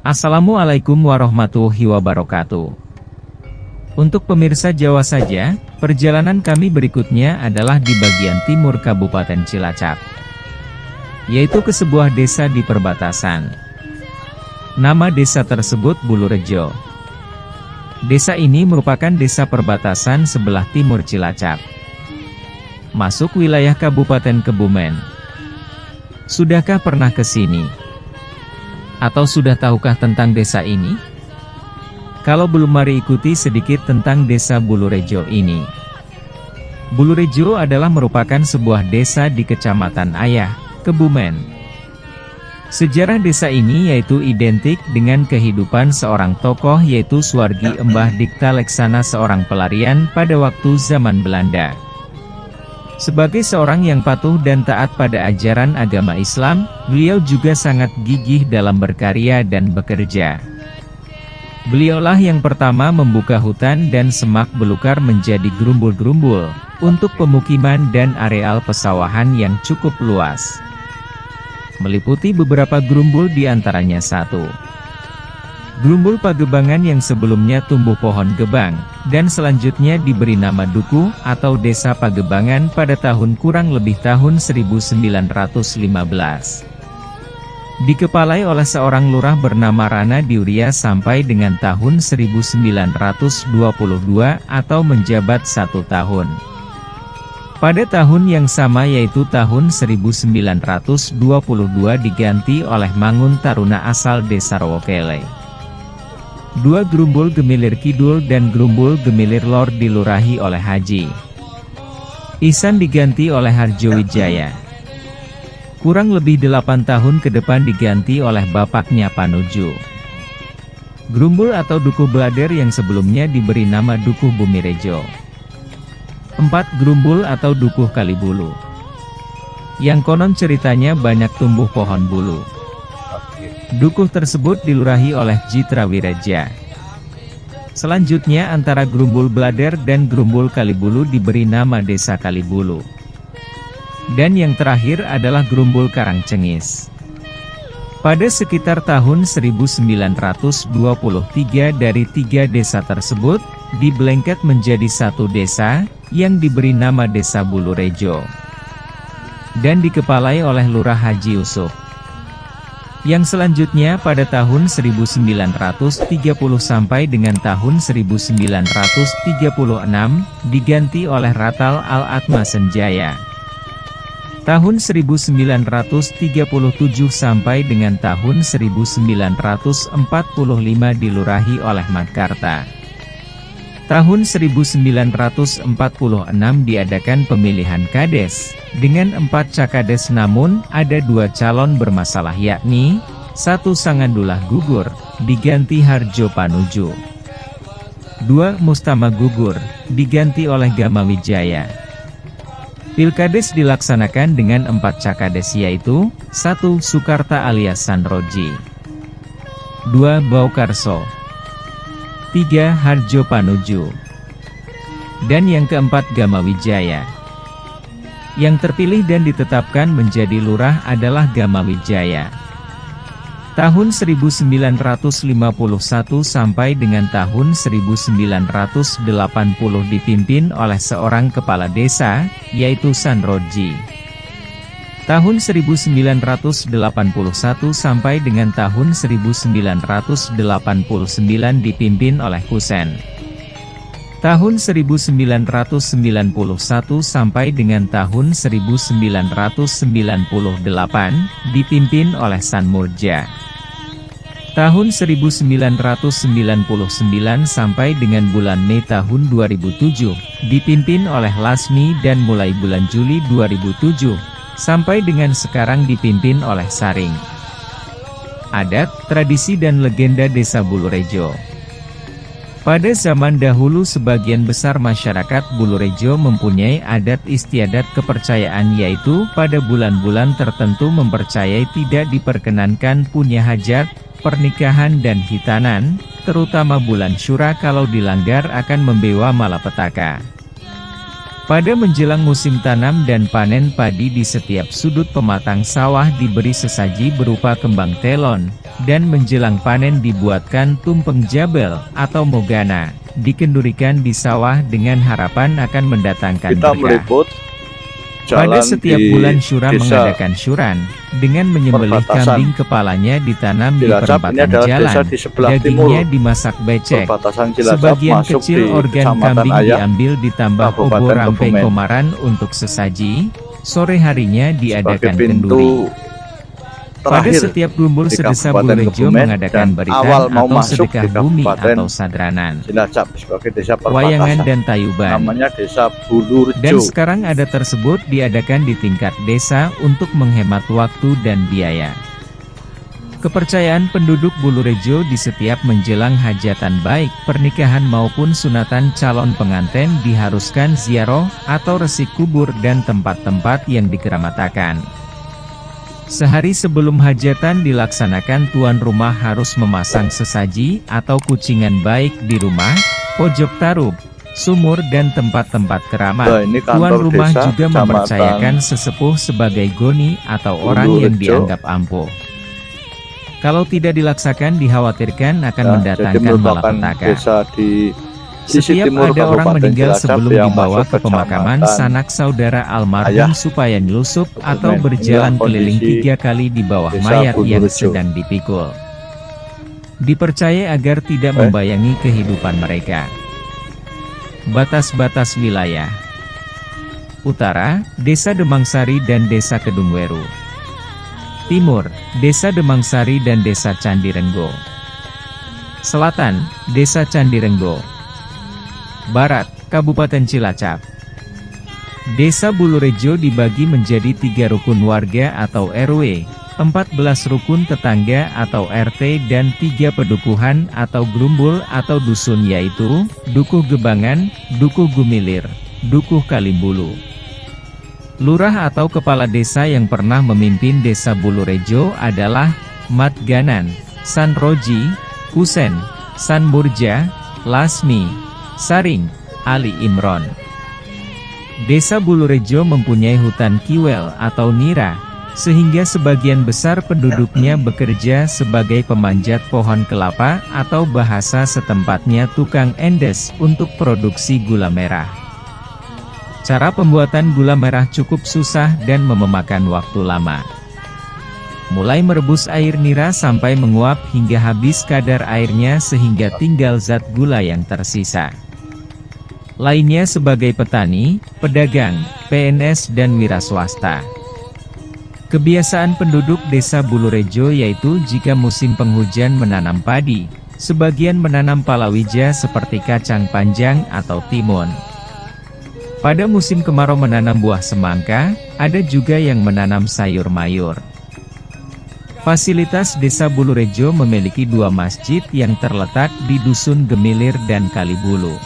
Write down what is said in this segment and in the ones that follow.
Assalamualaikum warahmatullahi wabarakatuh. Untuk pemirsa Jawa saja, perjalanan kami berikutnya adalah di bagian timur Kabupaten Cilacap, yaitu ke sebuah desa di perbatasan. Nama desa tersebut Bulurejo. Desa ini merupakan desa perbatasan sebelah timur Cilacap, masuk wilayah Kabupaten Kebumen. Sudahkah pernah ke sini? Atau sudah tahukah tentang desa ini? Kalau belum, mari ikuti sedikit tentang desa Bulurejo ini. Bulurejo adalah merupakan sebuah desa di Kecamatan Ayah, Kebumen. Sejarah desa ini yaitu identik dengan kehidupan seorang tokoh yaitu Suwargi Embah Dikta Leksana, seorang pelarian pada waktu zaman Belanda. Sebagai seorang yang patuh dan taat pada ajaran agama Islam, beliau juga sangat gigih dalam berkarya dan bekerja. Beliaulah yang pertama membuka hutan dan semak belukar menjadi gerumbul-gerumbul, untuk pemukiman dan areal pesawahan yang cukup luas. Meliputi beberapa gerumbul diantaranya satu. Gerumbul Pagebangan yang sebelumnya tumbuh pohon gebang, dan selanjutnya diberi nama Dukuh atau Desa Pagebangan pada tahun kurang lebih tahun 1915. Dikepalai oleh seorang lurah bernama Rana Diuria sampai dengan tahun 1922 atau menjabat 1 tahun. Pada tahun yang sama yaitu tahun 1922 diganti oleh Mangun Taruna asal Desa Rowokele. Dua gerumbul Gemilir Kidul dan gerumbul Gemilir Lor dilurahi oleh Haji Ihsan diganti oleh Harjo Wijaya. Kurang lebih 8 tahun ke depan diganti oleh bapaknya Panuju. Gerumbul atau Dukuh Blader yang sebelumnya diberi nama Dukuh Bumirejo. 4 gerumbul atau Dukuh Kalibulu, yang konon ceritanya banyak tumbuh pohon bulu. Dukuh tersebut dilurahi oleh Jitra Wireja. Selanjutnya antara gerumbul Blader dan gerumbul Kalibulu diberi nama Desa Kalibulu. Dan yang terakhir adalah gerumbul Karangcengis. Pada sekitar tahun 1923 dari 3 desa tersebut, dibelengket menjadi 1 desa, yang diberi nama Desa Bulurejo. Dan dikepalai oleh Lurah Haji Yusuf. Yang selanjutnya pada tahun 1930 sampai dengan tahun 1936 diganti oleh Ratal Al-Atma Senjaya. Tahun 1937 sampai dengan tahun 1945 dilurahi oleh Madkarta. Tahun 1946 diadakan pemilihan kades, dengan 4 cakades namun ada 2 calon bermasalah yakni, 1 Sangandullah gugur, diganti Harjo Panuju. 2 Mustama gugur, diganti oleh Gama Wijaya. Pilkades dilaksanakan dengan 4 cakades yaitu, 1 Sukarta alias Sanroji, 2 Baukarso, 3 Harjo Panuju, dan yang keempat Gama Wijaya. Yang terpilih dan ditetapkan menjadi lurah adalah Gama Wijaya. Tahun 1951 sampai dengan tahun 1980 dipimpin oleh seorang kepala desa, yaitu Sanroji. Tahun 1981 sampai dengan tahun 1989 dipimpin oleh Husen. Tahun 1991 sampai dengan tahun 1998 dipimpin oleh Sanmurja. Tahun 1999 sampai dengan bulan Mei tahun 2007 dipimpin oleh Lasmi dan mulai bulan Juli 2007 sampai dengan sekarang dipimpin oleh Saring. Adat, tradisi dan legenda Desa Bulurejo. Pada zaman dahulu sebagian besar masyarakat Bulurejo mempunyai adat istiadat kepercayaan yaitu pada bulan-bulan tertentu mempercayai tidak diperkenankan punya hajat, pernikahan dan hitanan, terutama bulan Syura kalau dilanggar akan membawa malapetaka. Pada menjelang musim tanam dan panen padi di setiap sudut pematang sawah diberi sesaji berupa kembang telon, dan menjelang panen dibuatkan tumpeng jabel atau mogana, dikendurikan di sawah dengan harapan akan mendatangkan Kita berkah. meliput Pada jalan setiap di bulan Syura desa mengadakan syuran, dengan menyembelih perbatasan kambing kepalanya ditanam di Cilacap. Ini perempatan adalah desa jalan, di sebelah dagingnya timur dimasak becek. perbatasan Cilacap, Sebagian masuk kecil di organ Kecamatan kambing Ayah, diambil ditambah Kabupaten obor rampe Kebumen. komaran untuk sesaji. Sore harinya sebagai diadakan pintu kenduri. Pada terakhir setiap lumbur di sedesa Kabupaten Bulerejo Kebumen mengadakan dan beritan awal mau atau masuk sedekah di bumi Kabupaten atau sadranan, Cilacap sebagai desa wayangan perbatasan. dan tayuban. Namanya Desa Dan Bulurejo. sekarang ada tersebut diadakan di tingkat desa untuk menghemat waktu dan biaya. Kepercayaan penduduk Bulurejo di setiap menjelang hajatan baik pernikahan maupun sunatan calon pengantin diharuskan ziarah atau resik kubur dan tempat-tempat yang dikeramatakan. Sehari sebelum hajatan dilaksanakan, tuan rumah harus memasang sesaji atau kucingan baik di rumah, pojok tarub, sumur dan tempat-tempat keramat. Nah, ini Tuan kantor rumah desa juga Kecamatan mempercayakan sesepuh sebagai goni atau orang yang Bulurejo. dianggap ampuh. Kalau tidak dilaksakan dikhawatirkan akan Jadi mendatangkan merupakan malapetaka. desa di sisi Setiap timur ada orang Kabupaten meninggal Cilacap sebelum yang dibawa masuk ke pemakaman Kecamatan sanak saudara almarhum Ayah, supaya nyelusup atau Kebumen. berjalan Inilah keliling kondisi 3 kali di bawah Desa mayat yang Bulurejo. sedang dipikul. Dipercaya agar tidak membayangi kehidupan mereka. Batas-batas wilayah: Utara, Desa Demangsari dan Desa Kedungweru. Timur, Desa Demangsari dan Desa Candirenggo. Selatan, Desa Candirenggo. Barat, Kabupaten Cilacap. Desa Bulurejo dibagi menjadi 3 rukun warga atau RW, 14 rukun tetangga atau RT dan 3 pedukuhan atau gerumbul atau dusun, yaitu Dukuh Gebangan, Dukuh Gumilir, Dukuh Kalimbulu. Lurah atau kepala desa yang pernah memimpin Desa Bulurejo adalah Mat Ganan, San Roji, Kusen, San Murja, Lasmi, Saring, Ali Imron. Desa Bulurejo mempunyai hutan kiwel atau nira, sehingga sebagian besar penduduknya bekerja sebagai pemanjat pohon kelapa atau bahasa setempatnya tukang endes untuk produksi gula merah. Cara pembuatan gula merah cukup susah dan memakan waktu lama. Mulai merebus air nira sampai menguap hingga habis kadar airnya sehingga tinggal zat gula yang tersisa. Lainnya sebagai petani, pedagang, PNS dan wira swasta. Kebiasaan penduduk Desa Bulurejo yaitu jika musim penghujan menanam padi, sebagian menanam palawija seperti kacang panjang atau timun. Pada musim kemarau menanam buah semangka, ada juga yang menanam sayur mayur. Fasilitas Desa Bulurejo memiliki 2 masjid yang terletak di Dusun Gemilir dan Kalibulu.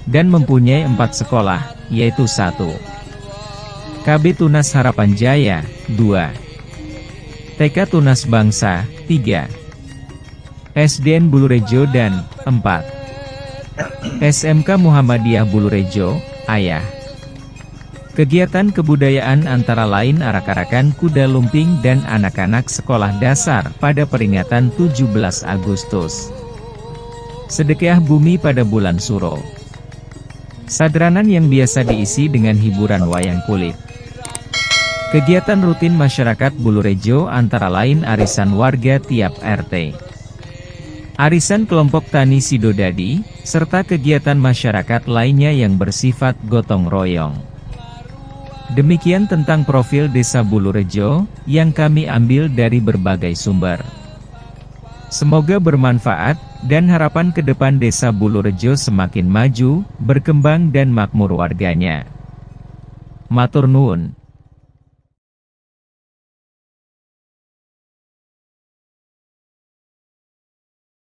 Dan mempunyai 4 sekolah, yaitu 1. KB Tunas Harapan Jaya, 2. TK Tunas Bangsa, 3. SDN Bulurejo dan 4. SMK Muhammadiyah Bulurejo, Ayah. Kegiatan kebudayaan antara lain arak-arakan kuda lumping dan anak-anak sekolah dasar pada peringatan 17 Agustus. Sedekah bumi pada bulan Suro. Sadranan yang biasa diisi dengan hiburan wayang kulit. Kegiatan rutin masyarakat Bulurejo antara lain arisan warga tiap RT, arisan kelompok tani Sidodadi, serta kegiatan masyarakat lainnya yang bersifat gotong royong. Demikian tentang profil Desa Bulurejo, yang kami ambil dari berbagai sumber. Semoga bermanfaat, dan harapan ke depan Desa Bulurejo semakin maju, berkembang dan makmur warganya. Matur nuwun.